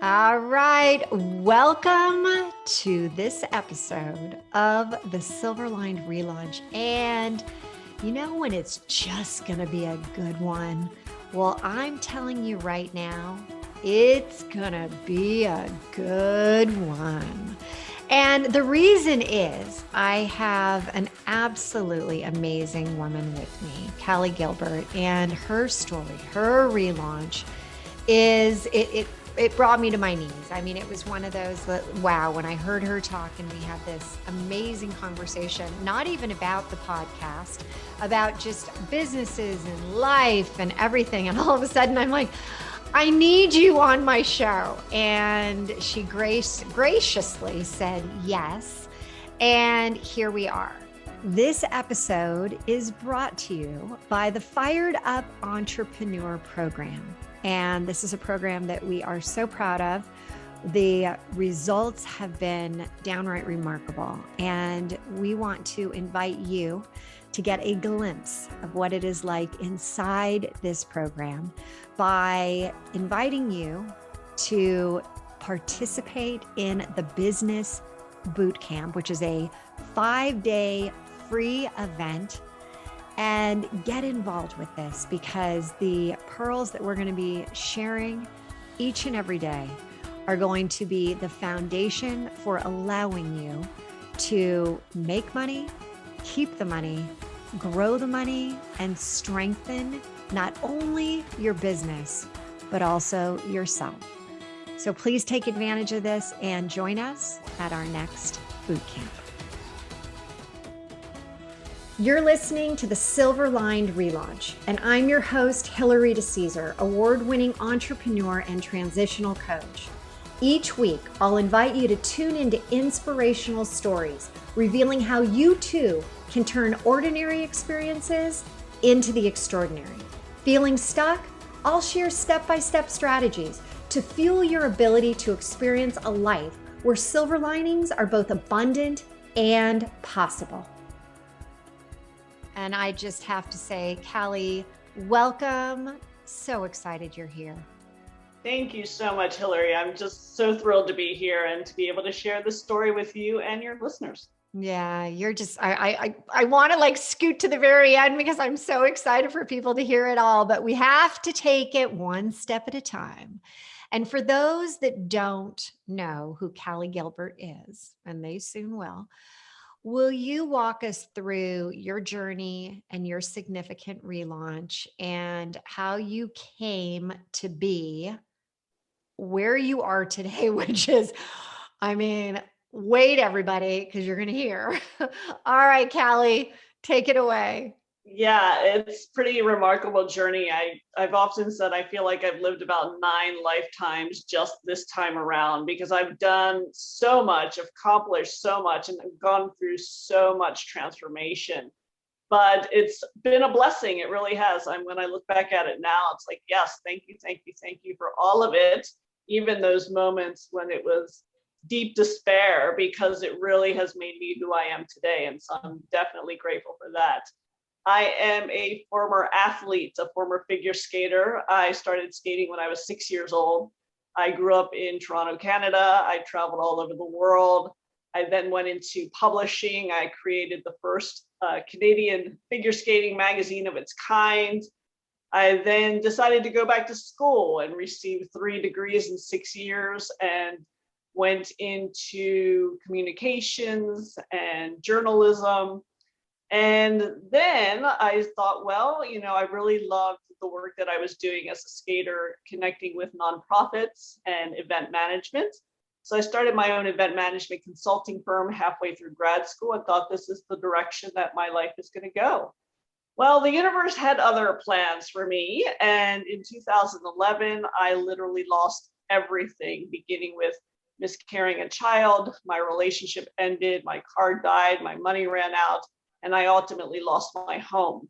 All right, welcome to this episode of the Silver Lined Relaunch. And you know when it's just going to be a good one? Well, I'm telling you right now, it's going to be a good one. And the reason is I have an absolutely amazing woman with me, Callie Gilbert, and her story, her relaunch is it brought me to my knees. I mean, it was one of those that, wow, when I heard her talk and we had this amazing conversation, not even about the podcast, about just businesses and life and everything. And all of a sudden I'm like, I need you on my show. And she graciously said yes. And here we are. This episode is brought to you by the Fired Up Entrepreneur Program. And this is a program that we are so proud of. The results have been downright remarkable. And we want to invite you to get a glimpse of what it is like inside this program by inviting you to participate in the Business Boot Camp, which is a 5-day free event. And get involved with this because the pearls that we're going to be sharing each and every day are going to be the foundation for allowing you to make money, keep the money, grow the money, and strengthen not only your business, but also yourself. So please take advantage of this and join us at our next boot camp. You're listening to the Silver Lined Relaunch, and I'm your host, Hillary DeCesar, award-winning entrepreneur and transitional coach. Each week, I'll invite you to tune into inspirational stories, revealing how you too can turn ordinary experiences into the extraordinary. Feeling stuck? I'll share step-by-step strategies to fuel your ability to experience a life where silver linings are both abundant and possible. And I just have to say, Callie, welcome. So excited you're here. Thank you so much, Hillary. I'm just so thrilled to be here and to be able to share this story with you and your listeners. Yeah, you're just, I want to like scoot to the very end because I'm so excited for people to hear it all, but we have to take it one step at a time. And for those that don't know who Callie Gilbert is, and they soon will you walk us through your journey and your significant relaunch and how you came to be where you are today, which is, I mean, wait, everybody, because you're going to hear. All right, Callie, take it away. Yeah, it's a pretty remarkable journey. I've often said I feel like I've lived about 9 lifetimes just this time around because I've done so much, accomplished so much, and I've gone through so much transformation. But it's been a blessing. It really has. When I look back at it now, it's like, yes, thank you for all of it, even those moments when it was deep despair, because it really has made me who I am today. And so I'm definitely grateful for that. I am a former athlete, a former figure skater. I started skating when I was 6 years old. I grew up in Toronto, Canada. I traveled all over the world. I then went into publishing. I created the first Canadian figure skating magazine of its kind. I then decided to go back to school and received 3 degrees in 6 years and went into communications and journalism. And then I thought, well, I really loved the work that I was doing as a skater, connecting with nonprofits and event management. So I started my own event management consulting firm halfway through grad school. I thought this is the direction that my life is going to go. Well, the universe had other plans for me. And in 2011, I literally lost everything, beginning with miscarrying a child. My relationship ended, my car died, my money ran out, and I ultimately lost my home.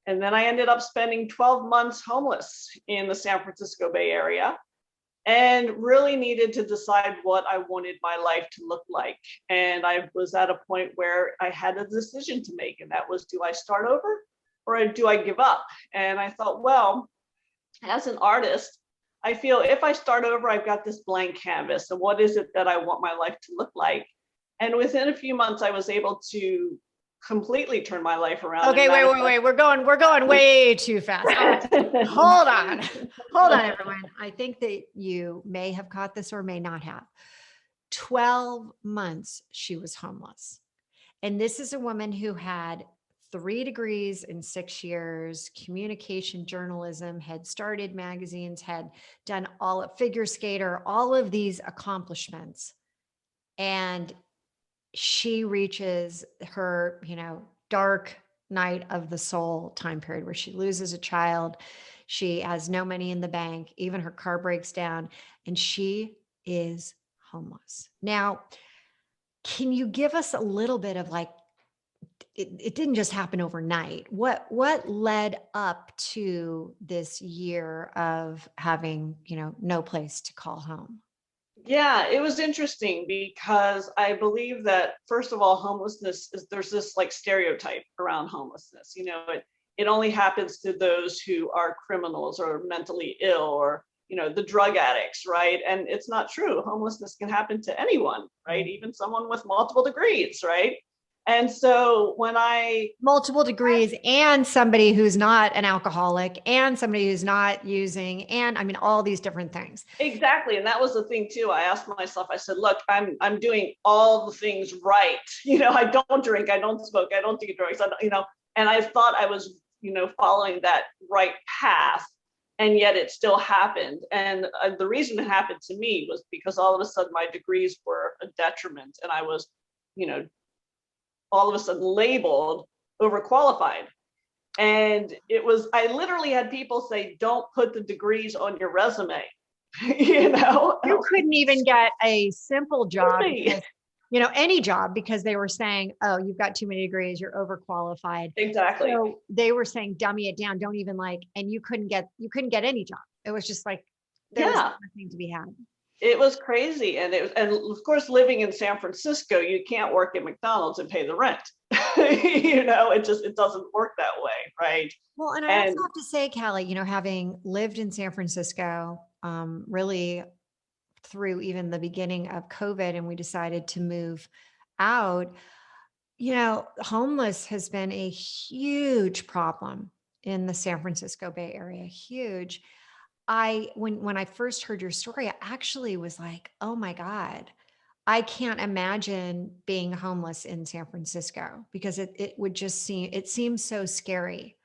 And then I ended up spending 12 months homeless in the San Francisco Bay Area and really needed to decide what I wanted my life to look like. And I was at a point where I had a decision to make, and that was, do I start over or do I give up? And I thought, well, as an artist, I feel if I start over, I've got this blank canvas. So what is it that I want my life to look like? And within a few months, I was able to completely turn my life around. Okay, wait. We're going way too fast. Hold on. Hold on, everyone. I think that you may have caught this or may not have. 12 months she was homeless. And this is a woman who had 3 degrees in 6 years, communication journalism, had started magazines, had done all of figure skater, all of these accomplishments. And she reaches her, dark night of the soul time period where she loses a child. She has no money in the bank. Even her car breaks down and she is homeless. Now, can you give us a little bit of like, it didn't just happen overnight. What led up to this year of having, no place to call home? Yeah, it was interesting because I believe that first of all, homelessness is there's this like stereotype around homelessness. It only happens to those who are criminals or mentally ill or the drug addicts, right? And it's not true. Homelessness can happen to anyone, right? Even someone with multiple degrees, right? And so when multiple degrees and somebody who's not an alcoholic and somebody who's not using, and I mean, all these different things. Exactly. And that was the thing too. I asked myself, I said, look, I'm doing all the things right. I don't drink, I don't smoke, I don't do drugs, and I thought I was, following that right path. And yet it still happened. And the reason it happened to me was because all of a sudden my degrees were a detriment and I was, all of a sudden labeled overqualified. And I literally had people say, don't put the degrees on your resume. You couldn't even get a simple job, because, any job, because they were saying, oh, you've got too many degrees, you're overqualified. Exactly. So they were saying, dummy it down. Don't even and you couldn't get any job. It was just like, there was nothing to be had. It was crazy. And of course, living in San Francisco, you can't work at McDonald's and pay the rent. It doesn't work that way. Right. Well, and I also have to say, Callie, having lived in San Francisco, really through even the beginning of COVID, and we decided to move out, homeless has been a huge problem in the San Francisco Bay Area, huge. When I first heard your story, I actually was like, oh my God, I can't imagine being homeless in San Francisco, because it would just it seems so scary.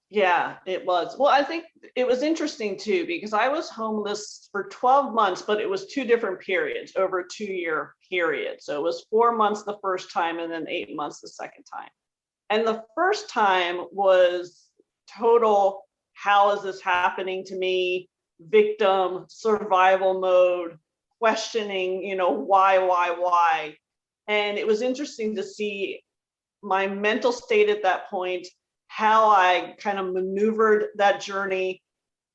Yeah, it was. Well, I think it was interesting too, because I was homeless for 12 months, but it was 2 different periods over a 2-year period. So it was 4 months the first time and then 8 months the second time. And the first time was total, how is this happening to me? Victim, survival mode, questioning, why? And it was interesting to see my mental state at that point, how I kind of maneuvered that journey,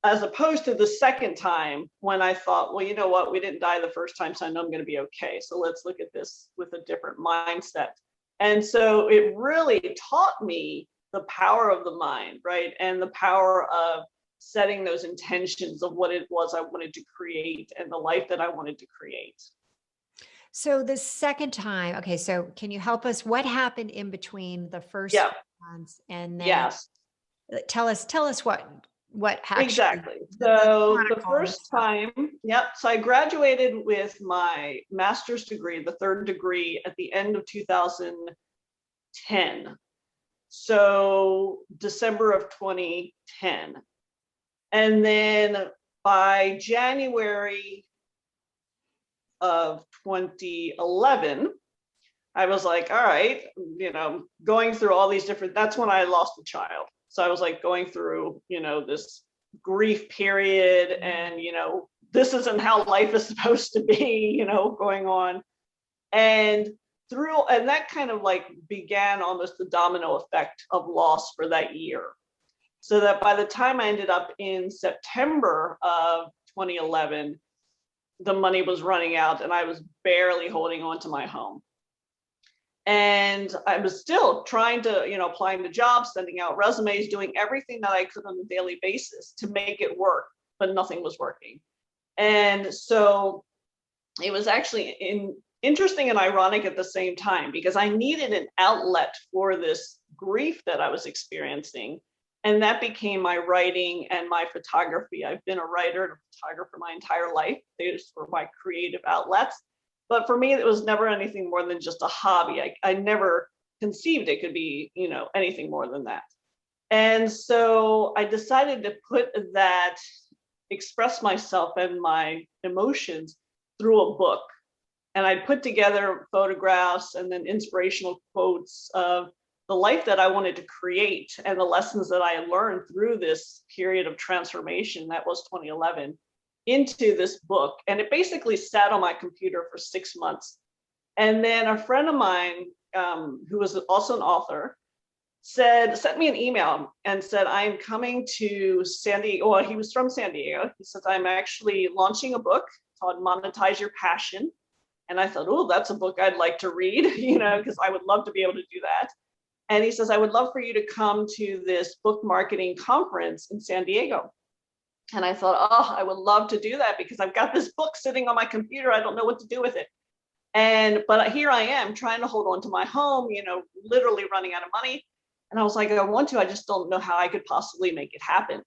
as opposed to the second time when I thought, well, you know what, we didn't die the first time, so I know I'm going to be okay. So let's look at this with a different mindset. And so it really taught me the power of the mind, right? And the power of setting those intentions of what it was I wanted to create and the life that I wanted to create. So the second time, okay, so can you help us? What happened in between the first months and then tell us what actually exactly. So the first time, so I graduated with my master's degree, the 3rd degree, at the end of 2010. So December of 2010. And then by January of 2011, I was like, all right, going through all these different, that's when I lost a child. So I was like going through, this grief period and, this isn't how life is supposed to be, going on. And that kind of like began almost the domino effect of loss for that year. So that by the time I ended up in September of 2011, the money was running out and I was barely holding on to my home. And I was still trying to, applying to jobs, sending out resumes, doing everything that I could on a daily basis to make it work. but nothing was working. And so it was actually interesting and ironic at the same time, because I needed an outlet for this grief that I was experiencing. And that became my writing and my photography. I've been a writer and a photographer my entire life. These were my creative outlets. But for me, it was never anything more than just a hobby. I never conceived it could be, anything more than that. And so I decided to express myself and my emotions through a book. And I put together photographs and then inspirational quotes of the life that I wanted to create and the lessons that I learned through this period of transformation that was 2011 into this book. And it basically sat on my computer for 6 months. And then a friend of mine, who was also an author, sent me an email and said, I'm coming to San Diego. Well, he was from San Diego. He said, I'm actually launching a book called Monetize Your Passion. And I thought, oh, that's a book I'd like to read, because I would love to be able to do that. And he says, I would love for you to come to this book marketing conference in San Diego. And I thought, oh, I would love to do that because I've got this book sitting on my computer. I don't know what to do with it. But here I am trying to hold on to my home, literally running out of money. And I was like, I want to, I just don't know how I could possibly make it happen.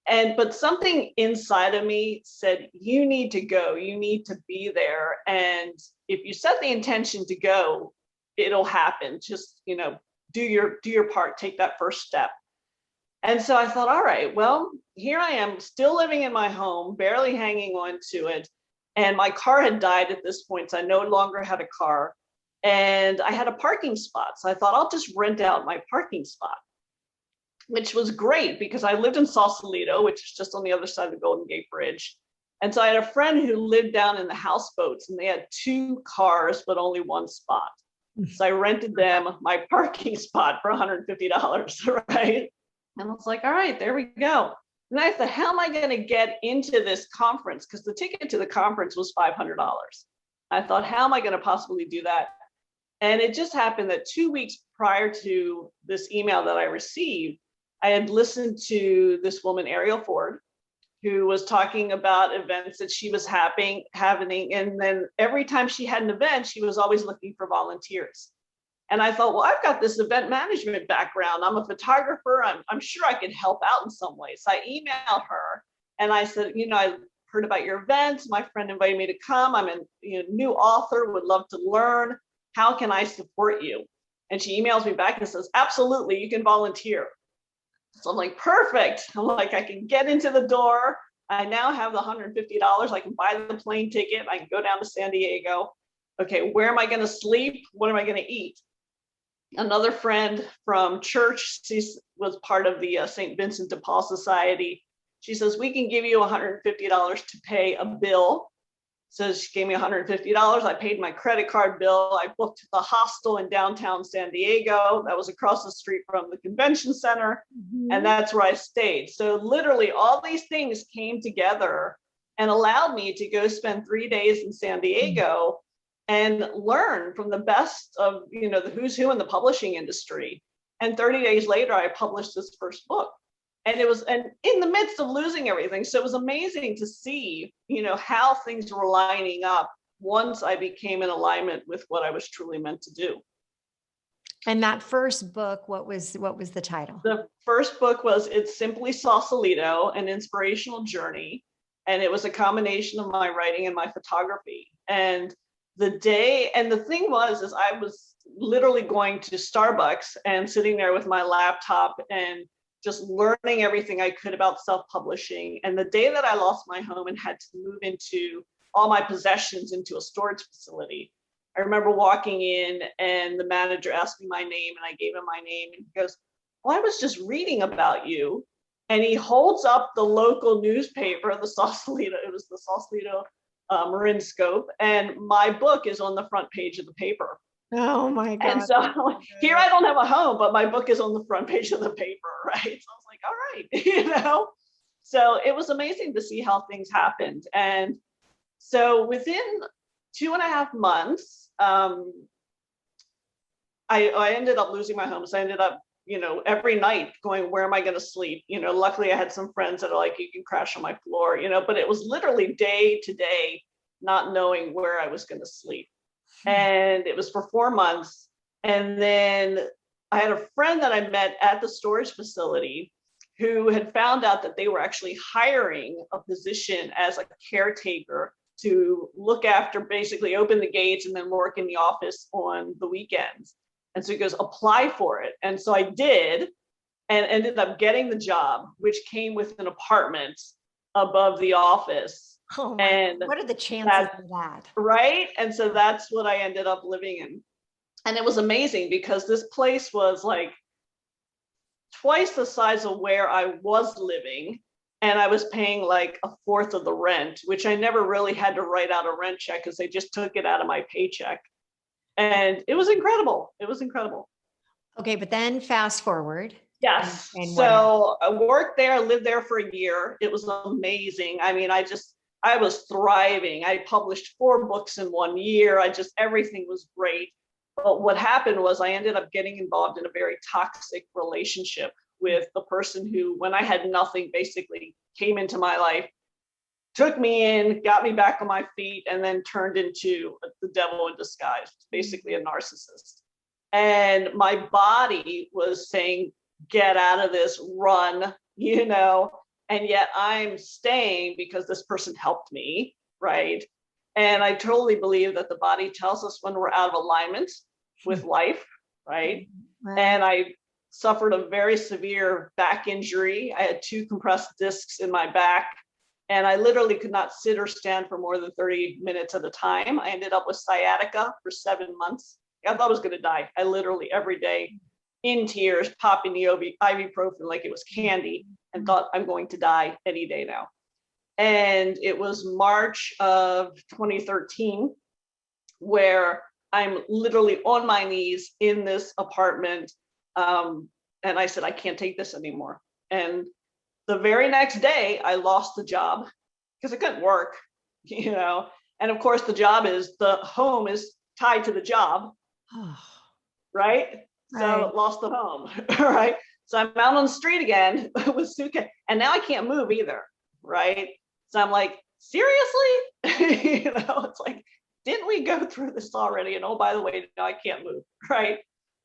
But something inside of me said, you need to go, you need to be there. And if you set the intention to go, it'll happen. Just, do your part, take that first step. And so I thought, all right, well, here I am still living in my home, barely hanging on to it. And my car had died at this point, so I no longer had a car. And I had a parking spot. So I thought I'll just rent out my parking spot, which was great because I lived in Sausalito, which is just on the other side of the Golden Gate Bridge. And so I had a friend who lived down in the houseboats and they had 2 cars, but only 1 spot. So I rented them my parking spot for $150, right? And I was like, all right, there we go. And I thought, how am I going to get into this conference? Because the ticket to the conference was $500. I thought, how am I going to possibly do that? And it just happened that 2 weeks prior to this email that I received, I had listened to this woman, Ariel Ford, who was talking about events that she was having. And then every time she had an event, she was always looking for volunteers. And I thought, well, I've got this event management background. I'm a photographer. I'm sure I can help out in some way. So I emailed her and I said, I heard about your events. My friend invited me to come. I'm a new author, would love to learn. How can I support you? And she emails me back and says, absolutely, you can volunteer. So I'm like, perfect. I'm like, I can get into the door. I now have the $150. I can buy the plane ticket. I can go down to San Diego. Okay, where am I going to sleep? What am I going to eat? Another friend from church, she was part of the St. Vincent de Paul Society. She says, we can give you $150 to pay a bill. So she gave me $150. I paid my credit card bill. I booked the hostel in downtown San Diego. That was across the street from the convention center. Mm-hmm. And that's where I stayed. So literally all these things came together and allowed me to go spend 3 days in San Diego and learn from the best of, the who's who in the publishing industry. And 30 days later, I published this first book. And it was in the midst of losing everything. So it was amazing to see, how things were lining up once I became in alignment with what I was truly meant to do. And that first book, what was the title? The first book was It's Simply Sausalito, an inspirational journey. And it was a combination of my writing and my photography. And the thing was I was literally going to Starbucks and sitting there with my laptop and just learning everything I could about self-publishing. And the day that I lost my home and had to move into all my possessions into a storage facility, I remember walking in and the manager asked me my name and I gave him my name and he goes, well, I was just reading about you. And he holds up the local newspaper, the Sausalito, it was the Sausalito Marin Scope. And my book is on the front page of the paper. Oh my God. And so here I don't have a home, but my book is on the front page of the paper, right? So I was like, all right, So it was amazing to see how things happened. And so within 2.5 months, I ended up losing my home. So I ended up every night going, where am I going to sleep? Luckily I had some friends that are like, you can crash on my floor, but it was literally day to day, not knowing where I was going to sleep. And it was for 4 months. And then I had a friend that I met at the storage facility who had found out that they were actually hiring a position as a caretaker to look after, basically open the gates and then work in the office on the weekends. And so he goes, apply for it. And so I did, and ended up getting the job, which came with an apartment above the office. Oh my, what are the chances of that? Right? And so that's what I ended up living in. And it was amazing because this place was like twice the size of where I was living. And I was paying like a fourth of the rent, which I never really had to write out a rent check because they just took it out of my paycheck. And it was incredible. It was incredible. Okay, but then fast forward. Yes. So I worked there, lived there for a year. It was amazing. I mean, I was thriving. I published 4 books in 1 year. Everything was great. But what happened was I ended up getting involved in a very toxic relationship with the person who, when I had nothing, basically came into my life, took me in, got me back on my feet, and then turned into the devil in disguise, basically a narcissist. And my body was saying, get out of this, run, and yet I'm staying because this person helped me, right? And I totally believe that the body tells us when we're out of alignment with life, right? And I suffered a very severe back injury. I had 2 compressed discs in my back, and I literally could not sit or stand for more than 30 minutes at a time. I ended up with sciatica for 7 months. I thought I was going to die. I literally every day in tears, popping the ibuprofen like it was candy, and thought I'm going to die any day now. And it was March of 2013 where I'm literally on my knees in this apartment. And I said, I can't take this anymore. And the very next day, I lost the job because I couldn't work, And of course, the home is tied to the job, right? So lost the home, right? So I'm out on the street again with suitcase, and now I can't move either, right? So I'm like, seriously? It's like, didn't we go through this already? And oh, by the way, now I can't move, right?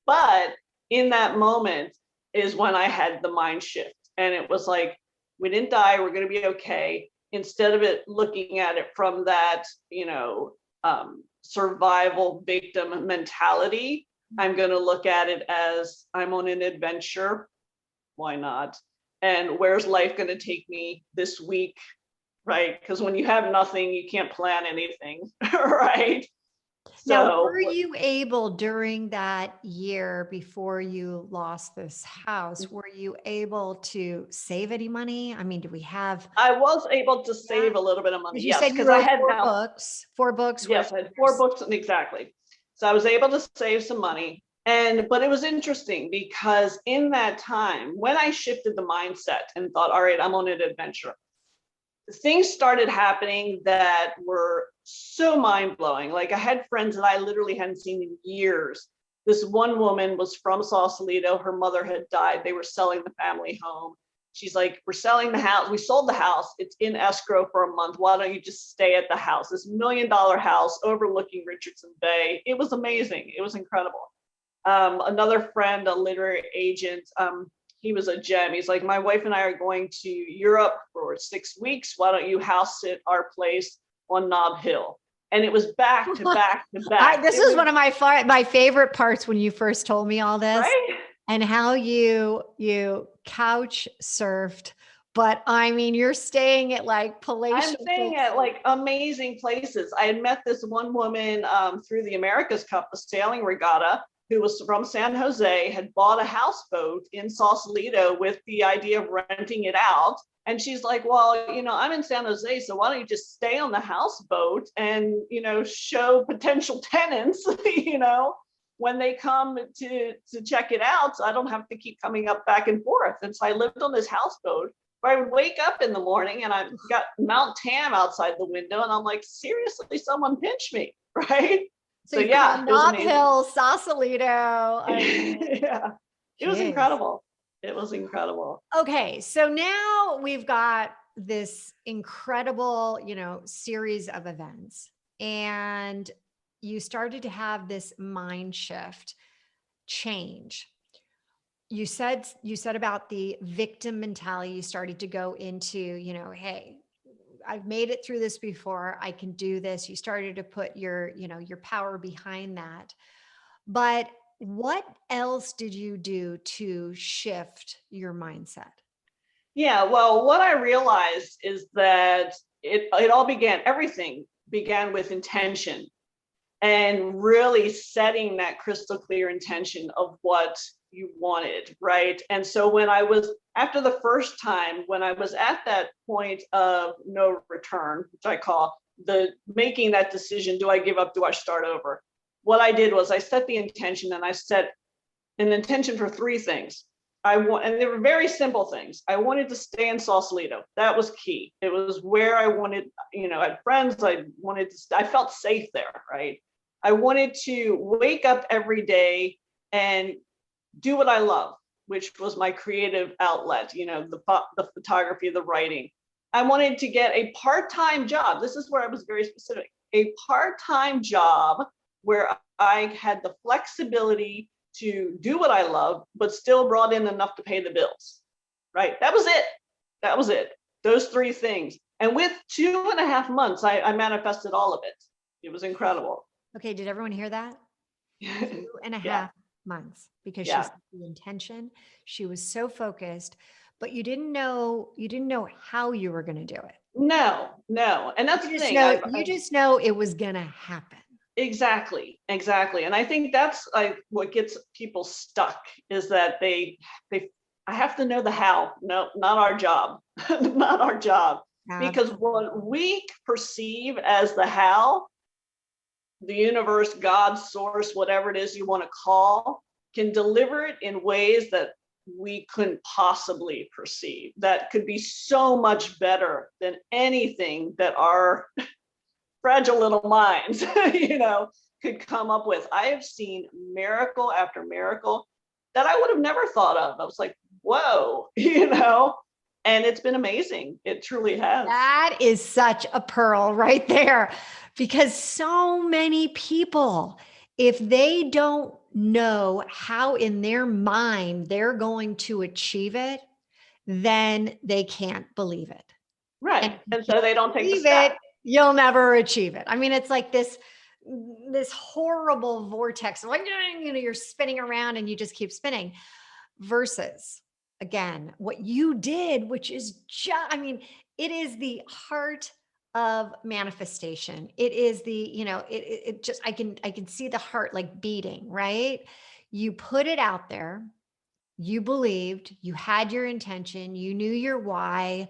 But in that moment is when I had the mind shift. And it was like, we didn't die, we're going to be okay. Instead of it looking at it from that, survival victim mentality, I'm going to look at it as I'm on an adventure. Why not? And where's life going to take me this week? Right? Because when you have nothing, you can't plan anything. Right? Now, were you able during that year before you lost this house, were you able to save any money? I mean, I was able to save a little bit of money. You said because I had 4 books. Yes, I had 4 books, exactly. So I was able to save some money. But it was interesting because in that time, when I shifted the mindset and thought, all right, I'm on an adventure, things started happening that were so mind-blowing. Like I had friends that I literally hadn't seen in years. This one woman was from Sausalito. Her mother had died. They were selling the family home. She's like, we're selling the house. We sold the house. It's in escrow for a month. Why don't you just stay at the house? This $1 million house overlooking Richardson Bay. It was amazing. It was incredible. Another friend, a literary agent, he was a gem. He's like, my wife and I are going to Europe for 6 weeks. Why don't you house sit our place on Nob Hill? And it was back to back to back. This was one of my favorite parts when you first told me all this, right? And how you couch surfed. But I mean, you're staying at like palatial. I'm staying at like amazing places. I had met this one woman through the America's Cup, the sailing regatta, who was from San Jose, had bought a houseboat in Sausalito with the idea of renting it out. And she's like, well, I'm in San Jose, so why don't you just stay on the houseboat and, show potential tenants, when they come to check it out, so I don't have to keep coming up back and forth. And so I lived on this houseboat where I would wake up in the morning and I've got Mount Tam outside the window. And I'm like, seriously, someone pinch me, right? So yeah, Nob Hill, Sausalito. Yeah. It was incredible. It was incredible. Okay. So now we've got this incredible, series of events, and you started to have this mind shift change. You said about the victim mentality. You started to go into, hey, I've made it through this before. I can do this. You started to put your power behind that. But what else did you do to shift your mindset? Yeah, well, what I realized is that everything began with intention, and really setting that crystal clear intention of what you wanted, right? And so after the first time, when I was at that point of no return, which I call the making that decision, do I give up, do I start over? What I did was I set the intention, and I set an intention for three things. And they were very simple things. I wanted to stay in Sausalito. That was key. It was where I wanted, I had friends. I felt safe there, right? I wanted to wake up every day and do what I love, which was my creative outlet, the photography, the writing. I wanted to get a part-time job. This is where I was very specific. A part-time job where I had the flexibility to do what I love, but still brought in enough to pay the bills, right? That was it. That was it. Those three things. And with 2.5 months, I manifested all of it. It was incredible. Okay. Did everyone hear that? 2.5 Yeah. months, because she Yeah. set the intention. She was so focused, but you didn't know how you were going to do it. No. And that's the thing. You just know it was going to happen. Exactly. And I think that's what gets people stuck, is that I have to know the how. No, not our job. Not our job. Because what we perceive as the how, the universe, God, source, whatever it is you want to call, can deliver it in ways that we couldn't possibly perceive. That could be so much better than anything that our fragile little minds, could come up with. I have seen miracle after miracle that I would have never thought of. I was like, whoa, and it's been amazing. It truly has. That is such a pearl right there, because so many people, if they don't know how in their mind they're going to achieve it, then they can't believe it. Right. And so they don't take the step. You'll never achieve it. I mean, it's like this horrible vortex. Like, you're spinning around and you just keep spinning, versus, again, what you did, which is it is the heart of manifestation. It is the, it just, I can see the heart like beating, right? You put it out there. You believed, you had your intention, you knew your why.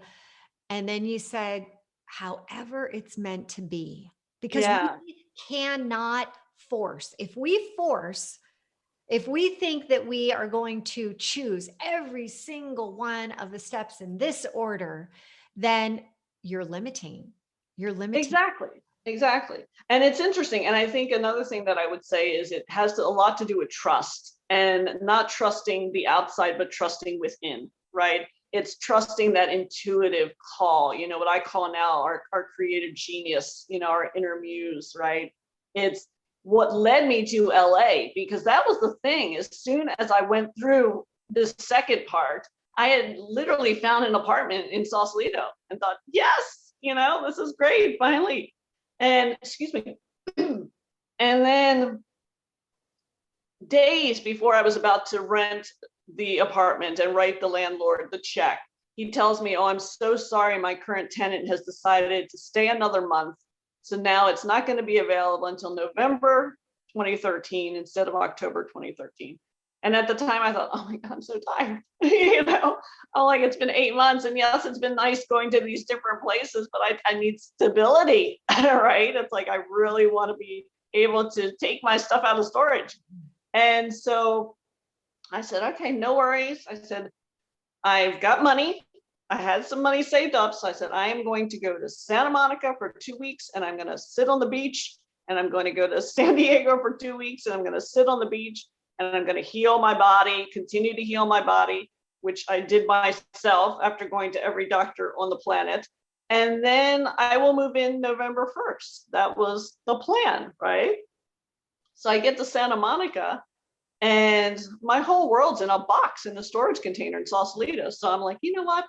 And then you said, however it's meant to be, because we cannot force. If we think that we are going to choose every single one of the steps in this order, then you're limiting. Exactly. And it's interesting. And I think another thing that I would say is it has a lot to do with trust, and not trusting the outside, but trusting within, right? It's trusting that intuitive call, what I call now our creative genius, our inner muse, right? It's what led me to LA, because that was the thing. As soon as I went through this second part, I had literally found an apartment in Sausalito and thought, yes, this is great, finally. And excuse me. And then days before I was about to rent the apartment and write the landlord the check, he tells me, oh, I'm so sorry, my current tenant has decided to stay another month. So now it's not going to be available until November 2013 instead of October 2013. And at the time I thought, oh my God, I'm so tired. I'm like, it's been 8 months. And yes, it's been nice going to these different places, but I need stability, right? It's like, I really want to be able to take my stuff out of storage. And so I said, okay, no worries. I said, I've got money. I had some money saved up. So I said, I am going to go to Santa Monica for 2 weeks, and I'm going to sit on the beach, and I'm going to go to San Diego for 2 weeks, and I'm going to sit on the beach, and I'm going to heal my body, continue to heal my body, which I did myself after going to every doctor on the planet. And then I will move in November 1st. That was the plan, right? So I get to Santa Monica and my whole world's in a box in the storage container in Sausalito. So I'm like, you know what?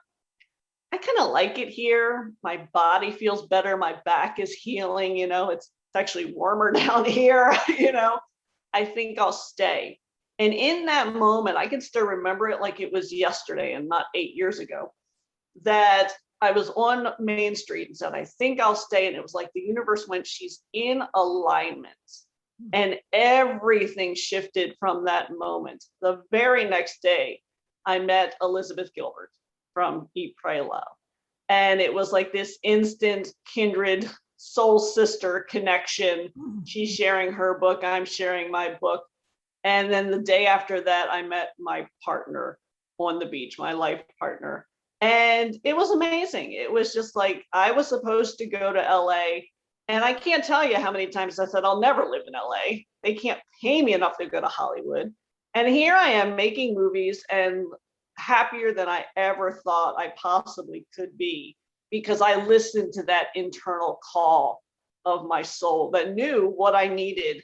I kind of like it here. My body feels better. My back is healing. It's actually warmer down here. I think I'll stay. And in that moment, I can still remember it like it was yesterday and not 8 years ago, that I was on Main Street and said, I think I'll stay. And it was like the universe went, she's in alignment. And everything shifted from that moment. The very next day, I met Elizabeth Gilbert from Eat, Pray, Love. And it was like this instant kindred soul sister connection. She's sharing her book, I'm sharing my book. And then the day after that, I met my partner on the beach, my life partner. And it was amazing. It was just like, I was supposed to go to LA. And I can't tell you how many times I said, I'll never live in LA. They can't pay me enough to go to Hollywood. And here I am making movies and happier than I ever thought I possibly could be, because I listened to that internal call of my soul that knew what I needed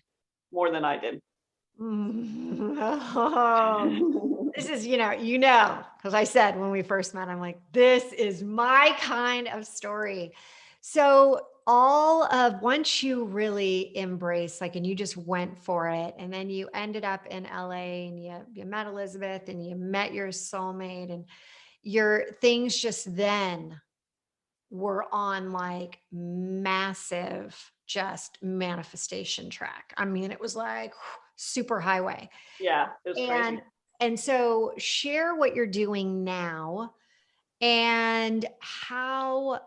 more than I did. This is, because I said when we first met, I'm like, this is my kind of story. So once you really embrace, and you just went for it, and then you ended up in LA and you met Elizabeth and you met your soulmate, and your things just then were on like massive, just manifestation track. I mean, it was like super highway. Yeah, it was crazy. And so share what you're doing now and how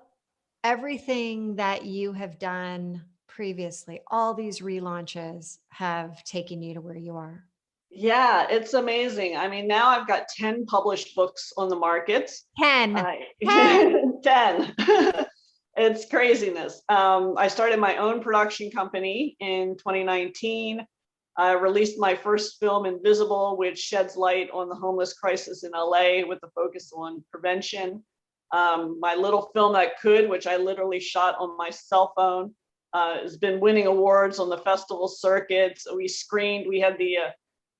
everything that you have done previously, all these relaunches have taken you to where you are. Yeah, it's amazing. I mean, now I've got 10 published books on the market. 10. 10. It's craziness. I started my own production company in 2019. I released my first film, Invisible, which sheds light on the homeless crisis in LA with a focus on prevention. My little film that could, which I literally shot on my cell phone, has been winning awards on the festival circuit. We screened, we had the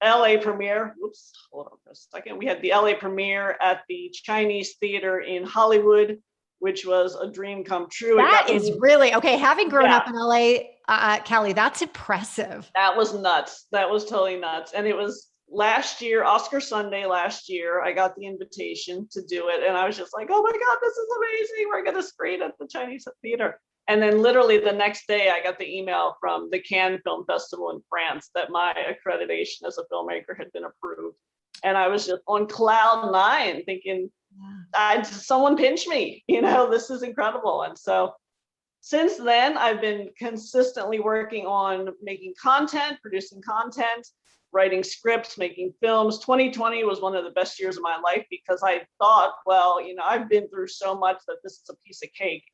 LA premiere. Oops, hold on for a second. We had the LA premiere at the Chinese Theater in Hollywood, which was a dream come true. That is really, okay, having grown up in LA, Callie, that's impressive. That was nuts. That was totally nuts. And it was last year, Oscar Sunday last year, I got the invitation to do it. And I was just like, oh my God, this is amazing. We're going to screen at the Chinese Theater. And then literally the next day, I got the email from the Cannes Film Festival in France that my accreditation as a filmmaker had been approved. And I was just on cloud nine thinking, someone pinch me, this is incredible. And so since then, I've been consistently working on making content, producing content, writing scripts, making films. 2020 was one of the best years of my life because I thought, well, I've been through so much that this is a piece of cake,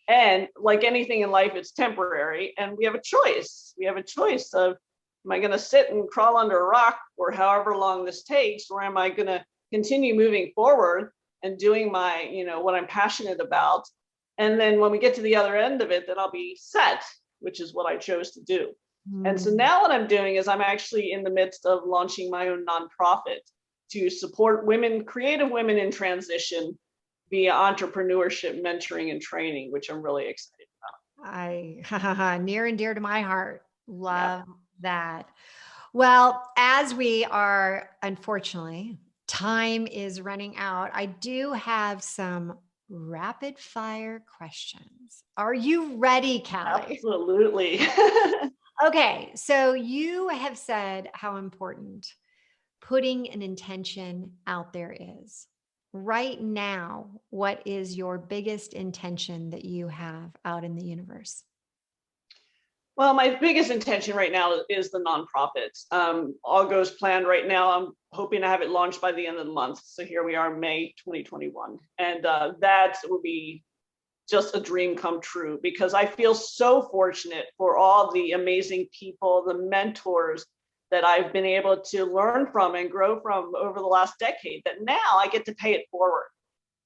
and like anything in life, it's temporary. And we have a choice. We have a choice of, am I going to sit and crawl under a rock for however long this takes, or am I going to continue moving forward and doing my, what I'm passionate about? And then when we get to the other end of it, then I'll be set, which is what I chose to do. And so now what I'm doing is I'm actually in the midst of launching my own nonprofit to support women, creative women in transition via entrepreneurship, mentoring, and training, which I'm really excited about. Near and dear to my heart. Love that. Well, as we are, unfortunately, time is running out, I do have some rapid fire questions. Are you ready, Callie? Absolutely. Okay, so you have said how important putting an intention out there is. Right now, what is your biggest intention that you have out in the universe? Well, my biggest intention right now is the nonprofit. All goes planned right now. I'm hoping to have it launched by the end of the month. So here we are, May 2021. And that will be just a dream come true because I feel so fortunate for all the amazing people, the mentors that I've been able to learn from and grow from over the last decade that now I get to pay it forward.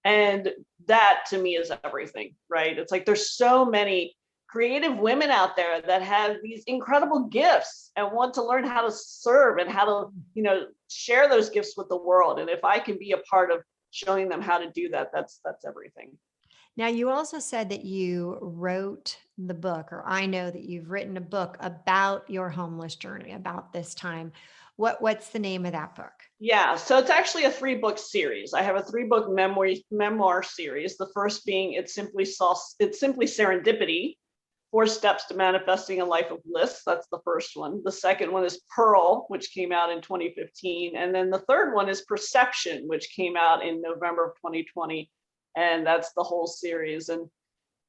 And that to me is everything, right? It's like there's so many creative women out there that have these incredible gifts and want to learn how to serve and how to, share those gifts with the world. And if I can be a part of showing them how to do that, that's everything. Now, you also said that you wrote the book, or I know that you've written a book about your homeless journey about this time. What's the name of that book? Yeah, so it's actually a 3-book series. I have a 3-book memoir series. The first being it's simply serendipity, 4 steps to manifesting a life of bliss. That's the first one. The second one is Pearl, which came out in 2015, and then the third one is Perception, which came out in November of 2020, and that's the whole series. And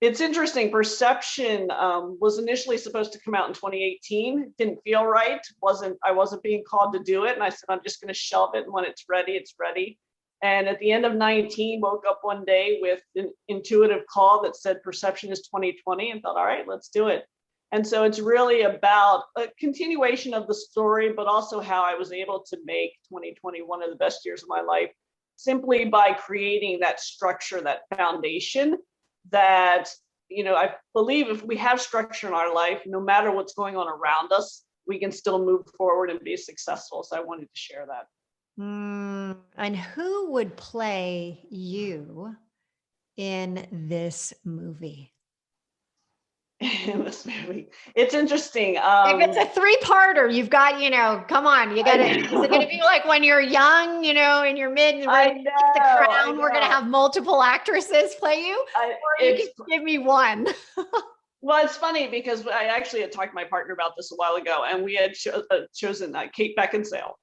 it's interesting. Perception was initially supposed to come out in 2018. It didn't feel right. I wasn't being called to do it. And I said, I'm just going to shelve it. And when it's ready, it's ready. And at the end of 19, woke up one day with an intuitive call that said Perception is 2020 and thought, all right, let's do it. And so it's really about a continuation of the story, but also how I was able to make 2020 one of the best years of my life simply by creating that structure, that foundation that, I believe if we have structure in our life, no matter what's going on around us, we can still move forward and be successful. So I wanted to share that. And who would play you in this movie? In this movie, it's interesting. If it's a 3-parter, you've got, come on, you got to. Is it going to be like when you're young, in your mid, and the crown? We're going to have multiple actresses play you, or you can give me one. Well, it's funny because I actually had talked to my partner about this a while ago, and we had chosen Kate Beckinsale.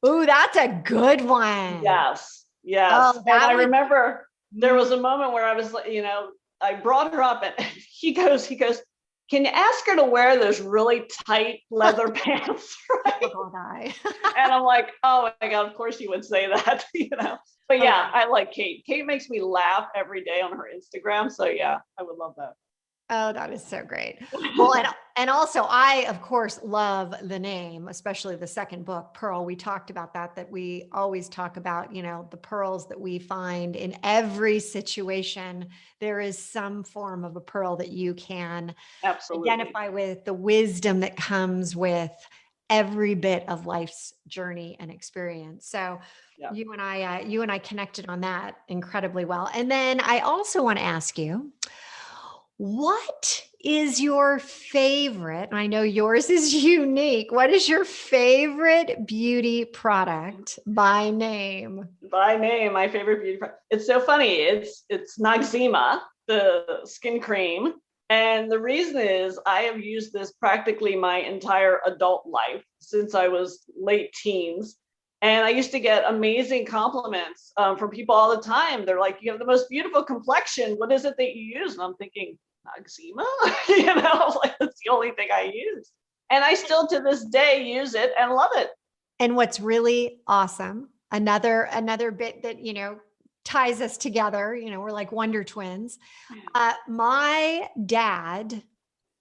Ooh, that's a good one. Yes. Oh, and I remember there was a moment where I was, I brought her up, and he goes, can you ask her to wear those really tight leather pants? Right? And I'm like, oh my God, of course you would say that, But yeah, I like Kate. Kate makes me laugh every day on her Instagram. So yeah, I would love that. Oh, that is so great. Well, and also I, of course, love the name, especially the second book, Pearl. We talked about that we always talk about, the pearls that we find in every situation. There is some form of a pearl that you can identify with, the wisdom that comes with every bit of life's journey and experience. So you and I connected on that incredibly well. And then I also want to ask you, what is your favorite? I know yours is unique. What is your favorite beauty product by name? By name, my favorite beauty product. It's so funny. It's Noxzema, the skin cream. And the reason is I have used this practically my entire adult life since I was late teens. And I used to get amazing compliments from people all the time. They're like, you have the most beautiful complexion. What is it that you use? And I'm thinking, Noxzema? Like that's the only thing I use. And I still to this day use it and love it. And what's really awesome, another bit that, ties us together, we're like Wonder Twins. My dad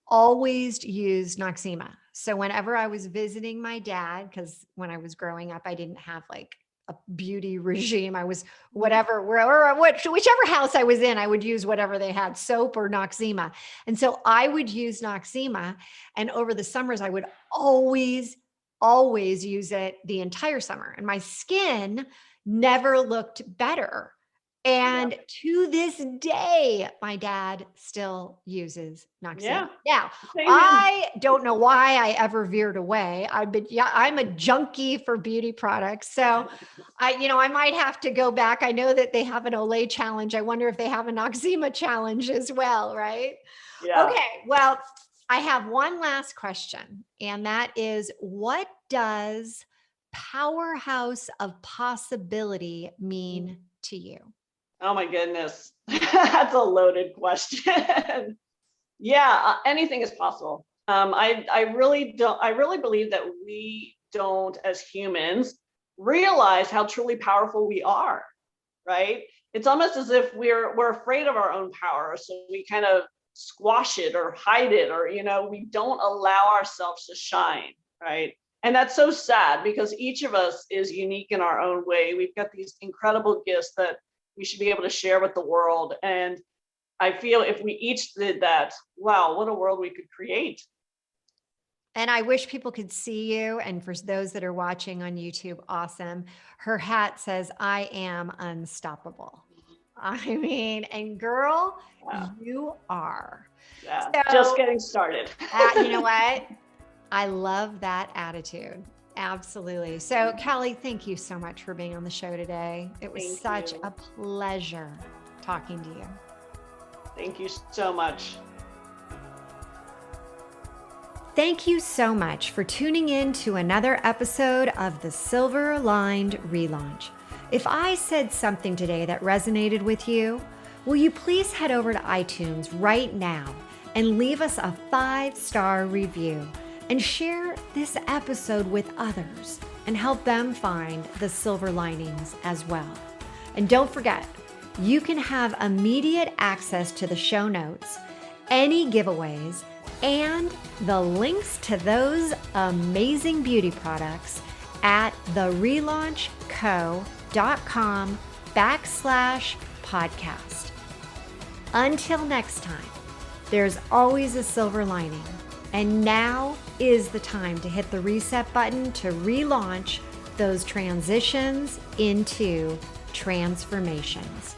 always used Noxzema. So whenever I was visiting my dad, because when I was growing up, I didn't have like a beauty regime. I was whichever house I was in, I would use whatever they had, soap or Noxzema. And so I would use Noxzema. And over the summers, I would always use it the entire summer. And my skin never looked better. And to this day, my dad still uses Noxzema. Now, I don't know why I ever veered away. I'm a junkie for beauty products. So I might have to go back. I know that they have an Olay challenge. I wonder if they have a Noxzema challenge as well, right? Yeah. Okay. Well, I have one last question, and that is, what does Powerhouse of Possibility mean to you? Oh my goodness. That's a loaded question. Yeah, anything is possible. I really believe that we don't, as humans, realize how truly powerful we are, right? It's almost as if we're afraid of our own power. So we kind of squash it or hide it, or, we don't allow ourselves to shine, right? And that's so sad because each of us is unique in our own way. We've got these incredible gifts that we should be able to share with the world. And I feel if we each did that, wow, what a world we could create. And I wish people could see you. And for those that are watching on YouTube, awesome. Her hat says, I am unstoppable. I mean, and girl, you are. Yeah, so, just getting started. You know what? I love that attitude. Absolutely. So, Callie, thank you so much for being on the show today. It was such a pleasure talking to you. Thank you so much. Thank you so much for tuning in to another episode of the Silver Lined Relaunch. If I said something today that resonated with you, will you please head over to iTunes right now and leave us a 5-star review and share this episode with others and help them find the silver linings as well. And don't forget, you can have immediate access to the show notes, any giveaways, and the links to those amazing beauty products at therelaunchco.com/podcast. Until next time, there's always a silver lining, and now is the time to hit the reset button to relaunch those transitions into transformations.